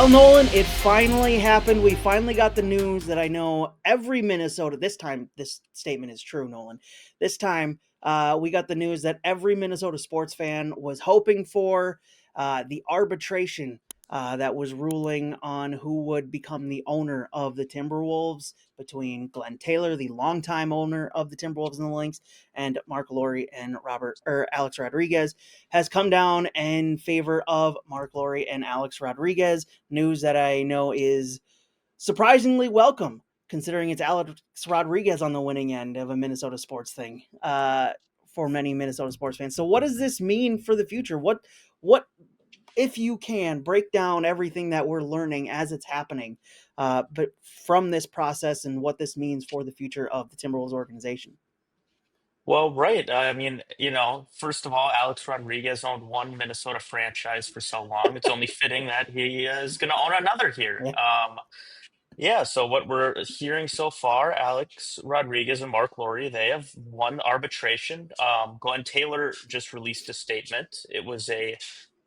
Well, Nolan, it finally happened. We finally got the news that I know every Minnesota, this time, this statement is true, Nolan. This time, we got the news that every Minnesota sports fan was hoping for, the arbitration that was ruling on who would become the owner of the Timberwolves between Glen Taylor, the longtime owner of the Timberwolves and the Lynx, and Marc Lore and Alex Rodriguez has come down in favor of Marc Lore and Alex Rodriguez. News that I know is surprisingly welcome, considering it's Alex Rodriguez on the winning end of a Minnesota sports thing for many Minnesota sports fans. So, what does this mean for the future? What if you can break down everything that we're learning as it's happening, but from this process and what this means for the future of the Timberwolves organization? Well, right. I mean, first of all, Alex Rodriguez owned one Minnesota franchise for so long. It's only fitting that he is going to own another here. Yeah. Yeah, so what we're hearing so far, Alex Rodriguez and Mark Lore, they have won arbitration. Glenn Taylor just released a statement. It was a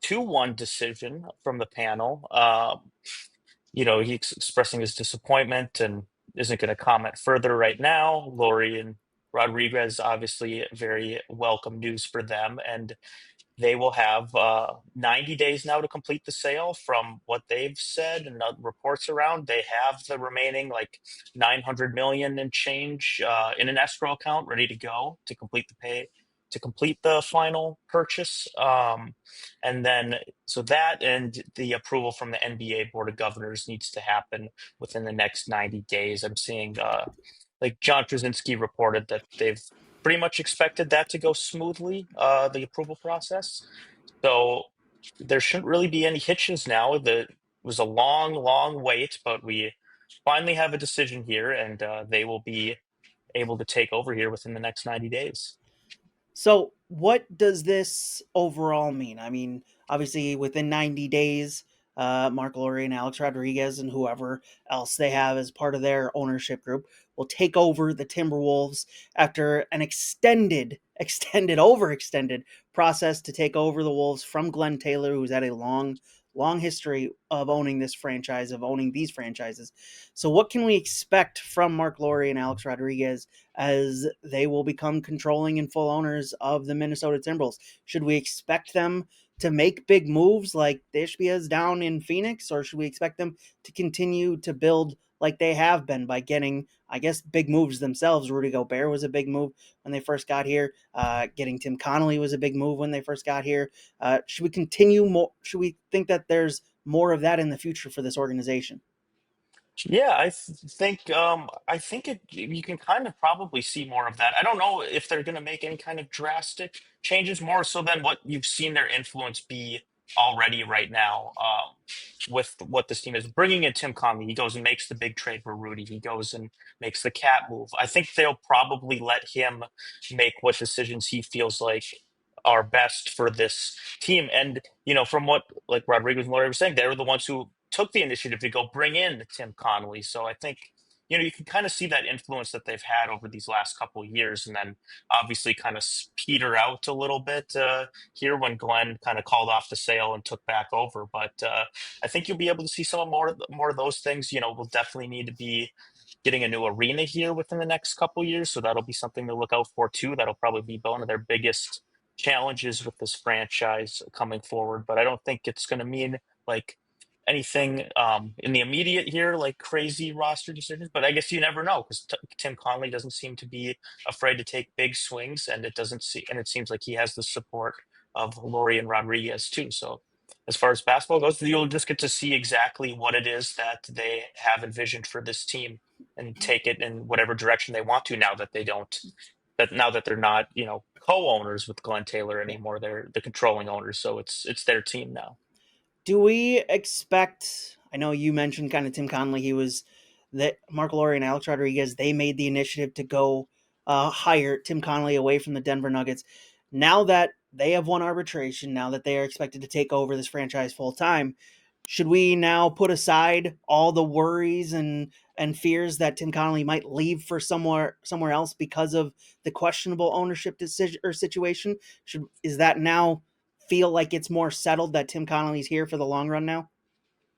2-1 decision from the panel. He's expressing his disappointment and isn't going to comment further right now. Lori and Rodriguez, obviously, very welcome news for them. And they will have 90 days now to complete the sale from what they've said and reports around. They have the remaining like 900 million and change in an escrow account ready to go to complete to complete the final purchase. And then so that and the approval from the NBA Board of Governors needs to happen within the next 90 days. I'm seeing like John Krasinski reported that they've pretty much expected that to go smoothly, the approval process. So there shouldn't really be any hitches now. It was a long, long wait, but we finally have a decision here, and they will be able to take over here within the next 90 days. So, what does this overall mean? I mean, obviously, within 90 days, Mark Lore and Alex Rodriguez and whoever else they have as part of their ownership group will take over the Timberwolves after an overextended process to take over the Wolves from Glenn Taylor, who's had a long history of owning this franchise, of owning these franchises. So, what can we expect from Mark Lore and Alex Rodriguez as they will become controlling and full owners of the Minnesota Timberwolves? Should we expect them to make big moves like the Ishbias down in Phoenix, or should we expect them to continue to build like they have been by getting, I guess, big moves themselves? Rudy Gobert was a big move when they first got here. Getting Tim Connolly was a big move when they first got here. Should we continue more? Should we think that there's more of that in the future for this organization? Yeah, I think you can kind of probably see more of that. I don't know if they're going to make any kind of drastic changes more so than what you've seen their influence be already right now. With what this team is bringing in Tim Conley, he goes and makes the big trade for Rudy. He goes and makes the cat move. I think they'll probably let him make what decisions he feels like are best for this team. And from what like Rodriguez and Laurie were saying, they were the ones who took the initiative to go bring in Tim Connolly. So I think you can kind of see that influence that they've had over these last couple of years, and then obviously kind of peter out a little bit here when Glenn kind of called off the sale and took back over. But I think you'll be able to see some more of those things. We'll definitely need to be getting a new arena here within the next couple of years, so that'll be something to look out for too. That'll probably be one of their biggest challenges with this franchise coming forward. But I don't think it's going to mean like anything in the immediate here, like crazy roster decisions. But I guess you never know because Tim Conley doesn't seem to be afraid to take big swings, and it seems like he has the support of Laurie and Rodriguez too. So as far as basketball goes, you'll just get to see exactly what it is that they have envisioned for this team and take it in whatever direction they want to now that they don't that now that they're not, co-owners with Glenn Taylor Yeah. anymore. They're the controlling owners, so it's their team now. Do we expect? I know you mentioned kind of Tim Conley. He was that Mark Lore and Alex Rodriguez. They made the initiative to go hire Tim Conley away from the Denver Nuggets. Now that they have won arbitration, now that they are expected to take over this franchise full time, should we now put aside all the worries and fears that Tim Connolly might leave for somewhere else because of the questionable ownership decision or situation? Is that now feel like it's more settled that Tim Connolly's here for the long run now?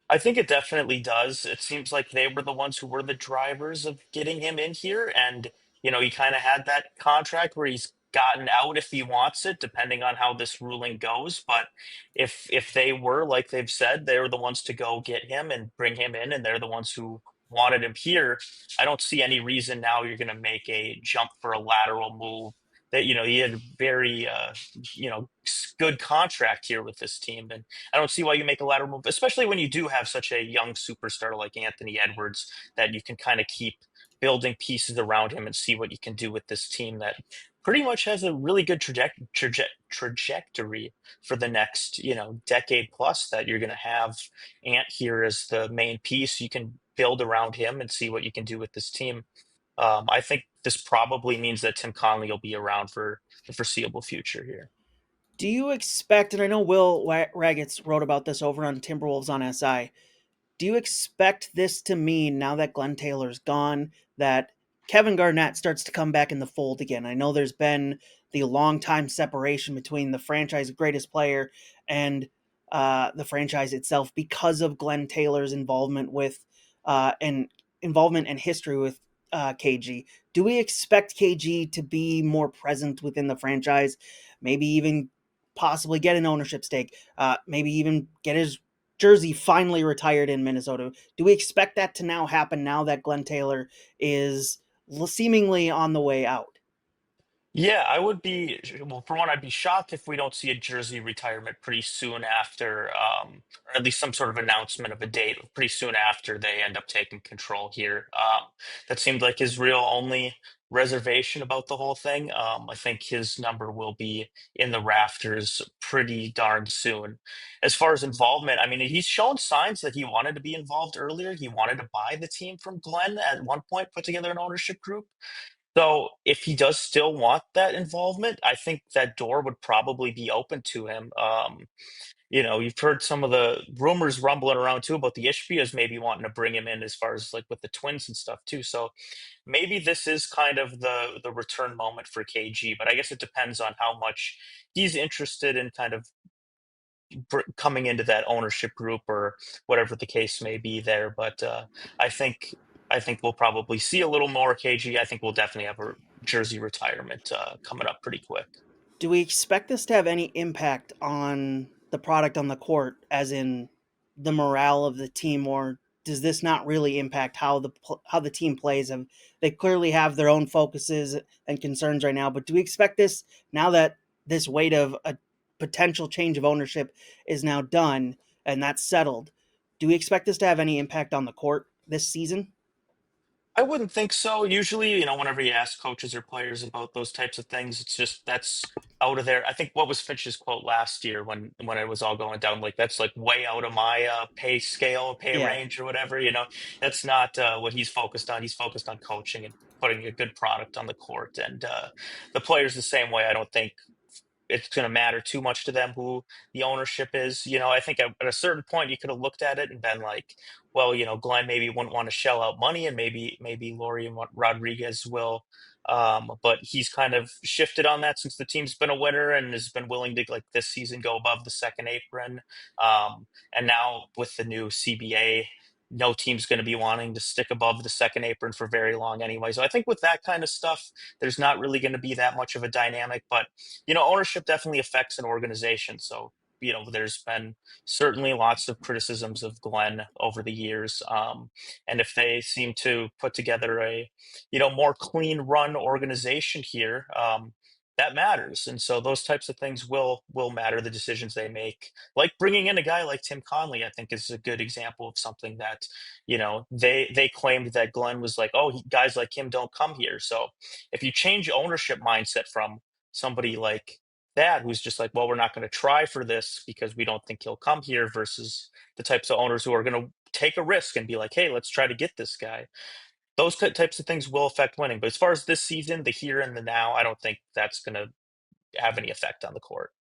I think it definitely does. It seems like they were the ones who were the drivers of getting him in here. And, he kind of had that contract where he's gotten out if he wants it, depending on how this ruling goes. But if they were, like they've said, they were the ones to go get him and bring him in, and they're the ones who wanted him here. I don't see any reason now you're going to make a jump for a lateral move. That, he had a very, good contract here with this team. And I don't see why you make a lateral move, especially when you do have such a young superstar like Anthony Edwards that you can kind of keep building pieces around him and see what you can do with this team that pretty much has a really good trajectory for the next, decade plus that you're going to have Ant here as the main piece. You can build around him and see what you can do with this team. I think this probably means that Tim Conley will be around for the foreseeable future here. Do you expect, and I know Will Raggets wrote about this over on Timberwolves on SI, do you expect this to mean, now that Glen Taylor's gone, that Kevin Garnett starts to come back in the fold again? I know there's been the long time separation between the franchise greatest player and the franchise itself because of Glen Taylor's involvement with and involvement and history with KG. Do we expect KG to be more present within the franchise? Maybe even possibly get an ownership stake. Maybe even get his jersey finally retired in Minnesota. Do we expect that to now happen now that Glen Taylor is seemingly on the way out? Yeah, I would be, well, for one, I'd be shocked if we don't see a jersey retirement pretty soon after, or at least some sort of announcement of a date pretty soon after they end up taking control here. That seemed like his real only reservation about the whole thing. I think his number will be in the rafters pretty darn soon. As far as involvement, I mean, he's shown signs that he wanted to be involved earlier. He wanted to buy the team from Glenn at one point, put together an ownership group. So if he does still want that involvement, I think that door would probably be open to him. You've heard some of the rumors rumbling around too about the Ishbias maybe wanting to bring him in as far as like with the Twins and stuff too. So maybe this is kind of the return moment for KG, but I guess it depends on how much he's interested in kind of coming into that ownership group or whatever the case may be there. But I think I think we'll probably see a little more KG. I think we'll definitely have a jersey retirement coming up pretty quick. Do we expect this to have any impact on the product on the court, as in the morale of the team, or does this not really impact how the team plays? And they clearly have their own focuses and concerns right now, but do we expect this, now that this weight of a potential change of ownership is now done and that's settled? Do we expect this to have any impact on the court this season? I wouldn't think so. Usually, whenever you ask coaches or players about those types of things, it's just that's out of there. I think what was Finch's quote last year when it was all going down, like that's like way out of my pay scale, pay Yeah. range, or whatever. That's not what he's focused on. He's focused on coaching and putting a good product on the court, and the players the same way. I don't think it's going to matter too much to them who the ownership is. I think at a certain point you could have looked at it and been like, well, Glenn maybe wouldn't want to shell out money, and maybe Laurie and Rodriguez will. But he's kind of shifted on that since the team's been a winner and has been willing to like this season go above the second apron. And now with the new CBA, no team's going to be wanting to stick above the second apron for very long anyway. So I think with that kind of stuff, there's not really going to be that much of a dynamic. But ownership definitely affects an organization. So, there's been certainly lots of criticisms of Glenn over the years. And if they seem to put together a, more clean run organization here, that matters. And so those types of things will matter, the decisions they make. Like bringing in a guy like Tim Conley, I think is a good example of something that, they claimed that Glenn was like, oh, guys like him don't come here. So if you change ownership mindset from somebody like that who's just like, well, we're not going to try for this because we don't think he'll come here, versus the types of owners who are going to take a risk and be like, hey, let's try to get this guy. Those types of things will affect winning. But as far as this season, the here and the now, I don't think that's going to have any effect on the court.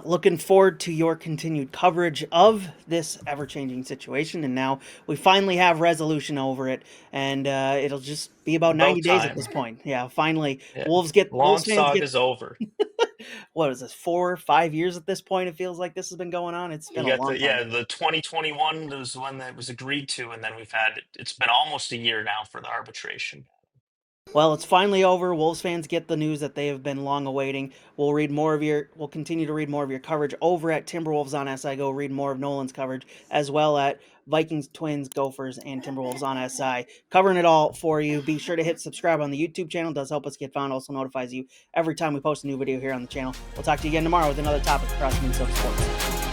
Looking forward to your continued coverage of this ever-changing situation, and now we finally have resolution over it, and it'll just be about 90 About days at this time. point. Yeah, finally, Yeah. Wolves Long Wolves fans get saga's over. what is this, 4 or 5 years at this point? It feels like this has been going on. It's been You a got long time. the 2021 was when that was agreed to, and then it's been almost a year now for the arbitration. Well, it's finally over. Wolves fans get the news that they have been long awaiting. We'll continue to read more of your coverage over at Timberwolves on SI. Go read more of Nolan's coverage as well at Vikings, Twins, Gophers, and Timberwolves on SI. Covering it all for you. Be sure to hit subscribe on the YouTube channel. It does help us get found. Also notifies you every time we post a new video here on the channel. We'll talk to you again tomorrow with another topic across Minnesota sports.